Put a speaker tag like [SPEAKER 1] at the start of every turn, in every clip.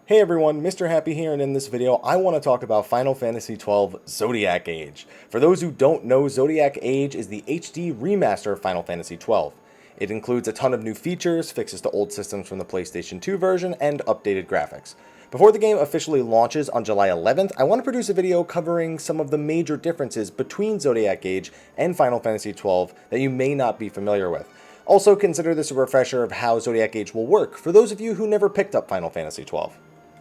[SPEAKER 1] Hey everyone, Mr. Happy here, and in this video I want to talk about Final Fantasy XII Zodiac Age. For those who don't know, Zodiac Age is the HD remaster of Final Fantasy XII. It includes a ton of new features, fixes to old systems from the PlayStation 2 version, and updated graphics. Before the game officially launches on July 11th, I want to produce a video covering some of the major differences between Zodiac Age and Final Fantasy XII that you may not be familiar with. Also, consider this a refresher of how Zodiac Age will work for those of you who never picked up Final Fantasy XII.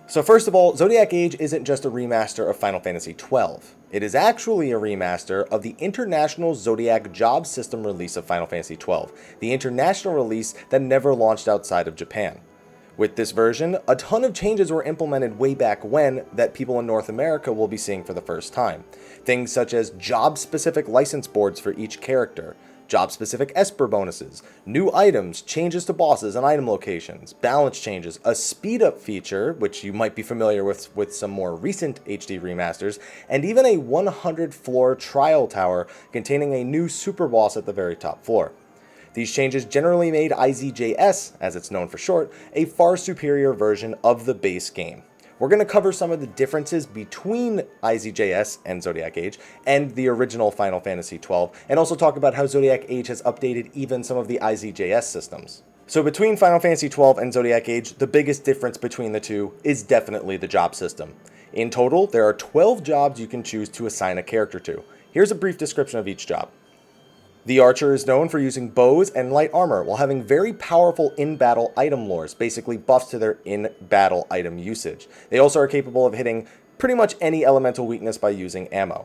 [SPEAKER 1] So first of all, Zodiac Age isn't just a remaster of Final Fantasy XII. It is actually a remaster of the International Zodiac Job System release of Final Fantasy XII, the international release that never launched outside of Japan. With this version, a ton of changes were implemented way back when that people in North America will be seeing for the first time. Things such as job-specific license boards for each character, job-specific Esper bonuses, new items, changes to bosses and item locations, balance changes, a speed-up feature, which you might be familiar with some more recent HD remasters, and even a 100-floor trial tower containing a new super boss at the very top floor. These changes generally made IZJS, as it's known for short, a far superior version of the base game. We're going to cover some of the differences between IZJS and Zodiac Age and the original Final Fantasy XII, and also talk about how Zodiac Age has updated even some of the IZJS systems. So between Final Fantasy XII and Zodiac Age, the biggest difference between the two is definitely the job system. In total, there are 12 jobs you can choose to assign a character to. Here's a brief description of each job. The archer is known for using bows and light armor while having very powerful in-battle item lores, basically buffs to their in-battle item usage. They also are capable of hitting pretty much any elemental weakness by using ammo.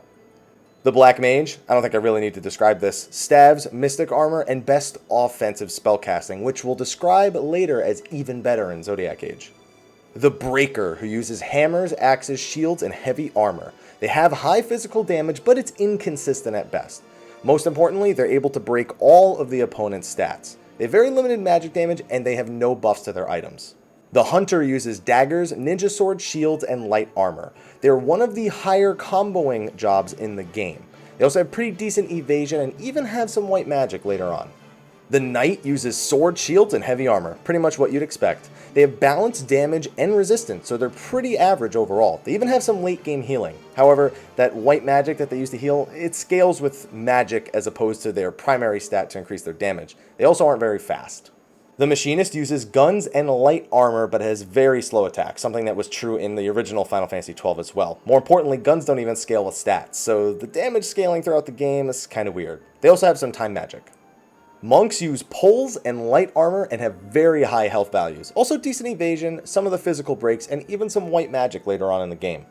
[SPEAKER 1] The black mage, I don't think I really need to describe this, staves, mystic armor, and best offensive spellcasting, which we'll describe later as even better in Zodiac Age. The breaker, who uses hammers, axes, shields, and heavy armor. They have high physical damage, but it's inconsistent at best. Most importantly, they're able to break all of the opponent's stats. They have very limited magic damage, and they have no buffs to their items. The hunter uses daggers, ninja swords, shields, and light armor. They're one of the higher comboing jobs in the game. They also have pretty decent evasion and even have some white magic later on. The knight uses sword, shields, and heavy armor, pretty much what you'd expect. They have balanced damage and resistance, so they're pretty average overall. They even have some late game healing. However, that white magic that they use to heal, it scales with magic as opposed to their primary stat to increase their damage. They also aren't very fast. The machinist uses guns and light armor, but has very slow attack, something that was true in the original Final Fantasy XII as well. More importantly, guns don't even scale with stats, so the damage scaling throughout the game is kind of weird. They also have some time magic. Monks use poles and light armor and have very high health values. Also decent evasion, some of the physical breaks, and even some white magic later on in the game.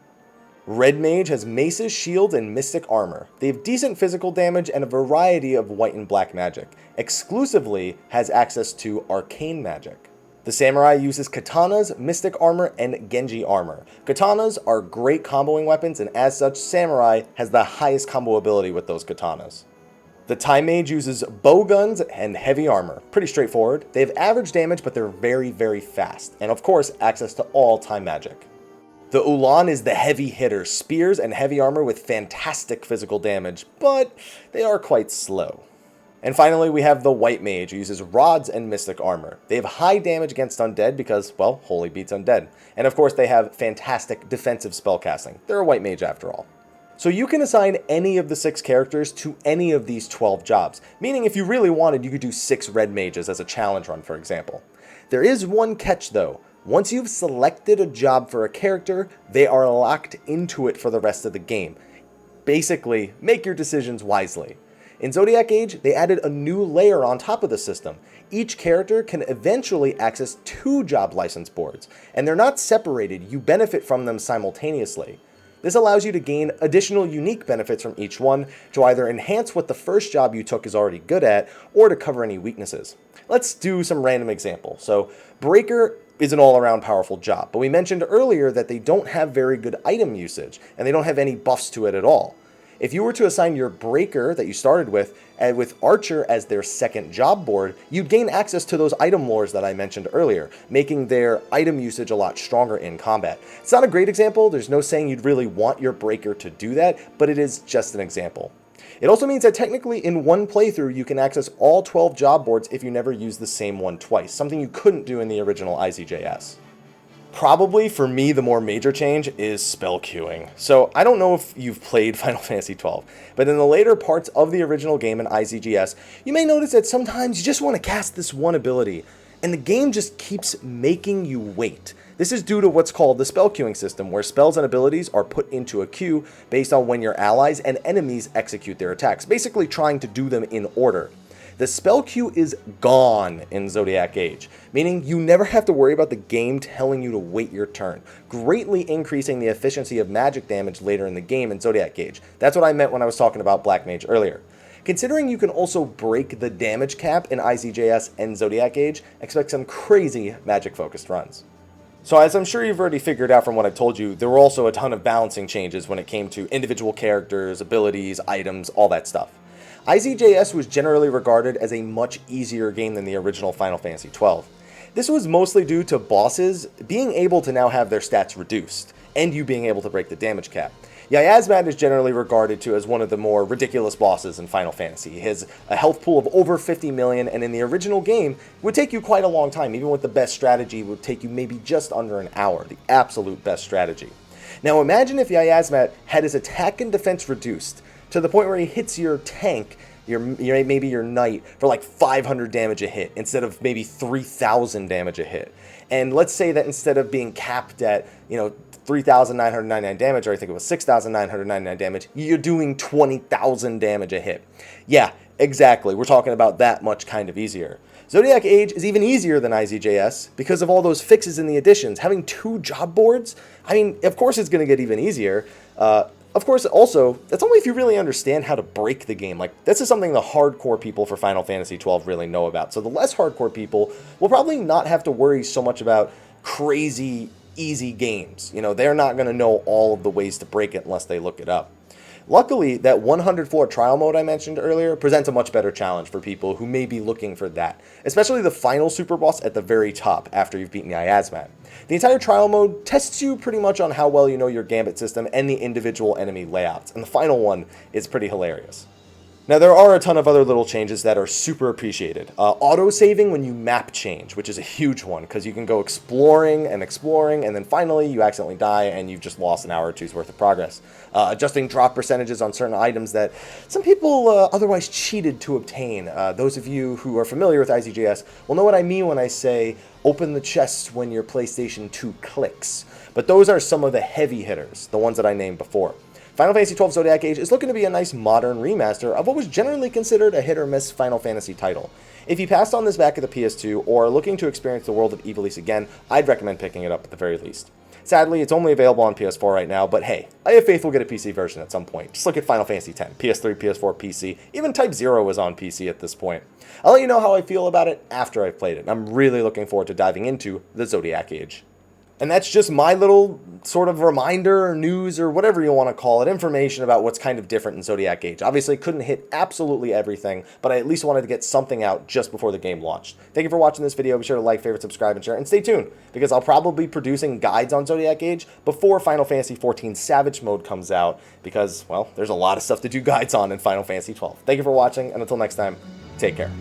[SPEAKER 1] Red Mage has maces, shields, and mystic armor. They have decent physical damage and a variety of white and black magic. Exclusively has access to arcane magic. The Samurai uses katanas, mystic armor, and Genji armor. Katanas are great comboing weapons, and as such, Samurai has the highest combo ability with those katanas. The Time Mage uses bow guns and heavy armor. Pretty straightforward. They have average damage, but they're very, very fast. And of course, access to all time magic. The Ulan is the heavy hitter. Spears and heavy armor with fantastic physical damage, but they are quite slow. And finally, we have the White Mage, who uses rods and mystic armor. They have high damage against undead because, well, holy beats undead. And of course, they have fantastic defensive spellcasting. They're a White Mage after all. So you can assign any of the 6 characters to any of these 12 jobs, meaning if you really wanted, you could do 6 red mages as a challenge run, for example. There is one catch though. Once you've selected a job for a character, they are locked into it for the rest of the game. Basically, make your decisions wisely. In Zodiac Age, they added a new layer on top of the system. Each character can eventually access 2 job license boards, and they're not separated, you benefit from them simultaneously. This allows you to gain additional unique benefits from each one to either enhance what the first job you took is already good at, or to cover any weaknesses. Let's do some random examples. So, Breaker is an all-around powerful job, but we mentioned earlier that they don't have very good item usage, and they don't have any buffs to it at all. If you were to assign your Breaker that you started with, and with Archer as their second job board, you'd gain access to those item lores that I mentioned earlier, making their item usage a lot stronger in combat. It's not a great example, there's no saying you'd really want your Breaker to do that, but it is just an example. It also means that technically in one playthrough you can access all 12 job boards if you never use the same one twice, something you couldn't do in the original IZJS. Probably for me, the more major change is spell queuing. So I don't know if you've played Final Fantasy XII, but in the later parts of the original game in IZGS, you may notice that sometimes you just want to cast this one ability, and the game just keeps making you wait. This is due to what's called the spell queuing system, where spells and abilities are put into a queue based on when your allies and enemies execute their attacks, basically trying to do them in order. The spell queue is gone in Zodiac Age, meaning you never have to worry about the game telling you to wait your turn, greatly increasing the efficiency of magic damage later in the game in Zodiac Age. That's what I meant when I was talking about Black Mage earlier. Considering you can also break the damage cap in IZJS and Zodiac Age, expect some crazy magic-focused runs. So as I'm sure you've already figured out from what I've told you, there were also a ton of balancing changes when it came to individual characters, abilities, items, all that stuff. IZJS was generally regarded as a much easier game than the original Final Fantasy XII. This was mostly due to bosses being able to now have their stats reduced, and you being able to break the damage cap. Yasmat is generally regarded to as one of the more ridiculous bosses in Final Fantasy. He has a health pool of over 50 million, and in the original game, it would take you quite a long time. Even with the best strategy, it would take you maybe just under an hour, the absolute best strategy. Now imagine if Yasmat had his attack and defense reduced, to the point where he hits your tank, maybe your knight, for like 500 damage a hit, instead of maybe 3,000 damage a hit. And let's say that instead of being capped at, 3,999 damage, or I think it was 6,999 damage, you're doing 20,000 damage a hit. Yeah, exactly. We're talking about that much kind of easier. Zodiac Age is even easier than IZJS because of all those fixes in the additions. Having 2 job boards, of course it's going to get even easier. Of course, also, that's only if you really understand how to break the game. Like, this is something the hardcore people for Final Fantasy XII really know about. So the less hardcore people will probably not have to worry so much about crazy, easy games. They're not going to know all of the ways to break it unless they look it up. Luckily, that 100 floor trial mode I mentioned earlier presents a much better challenge for people who may be looking for that, especially the final super boss at the very top after you've beaten Yasmat. The entire trial mode tests you pretty much on how well you know your gambit system and the individual enemy layouts, and the final one is pretty hilarious. Now, there are a ton of other little changes that are super appreciated. Auto-saving when you map change, which is a huge one, because you can go exploring, and then finally you accidentally die and you've just lost an hour or two's worth of progress. Adjusting drop percentages on certain items that some people otherwise cheated to obtain. Those of you who are familiar with IZJS will know what I mean when I say open the chest when your PlayStation 2 clicks. But those are some of the heavy hitters, the ones that I named before. Final Fantasy XII Zodiac Age is looking to be a nice modern remaster of what was generally considered a hit-or-miss Final Fantasy title. If you passed on this back at the PS2 or are looking to experience the world of Ivalice again, I'd recommend picking it up at the very least. Sadly, it's only available on PS4 right now, but hey, I have faith we'll get a PC version at some point. Just look at Final Fantasy X, PS3, PS4, PC, even Type 0 is on PC at this point. I'll let you know how I feel about it after I've played it. I'm really looking forward to diving into the Zodiac Age. And that's just my little sort of reminder or news or whatever you want to call it, information about what's kind of different in Zodiac Age. Obviously, couldn't hit absolutely everything, but I at least wanted to get something out just before the game launched. Thank you for watching this video. Be sure to like, favorite, subscribe, and share. And stay tuned, because I'll probably be producing guides on Zodiac Age before Final Fantasy XIV Savage Mode comes out, because, well, there's a lot of stuff to do guides on in Final Fantasy XII. Thank you for watching, and until next time, take care.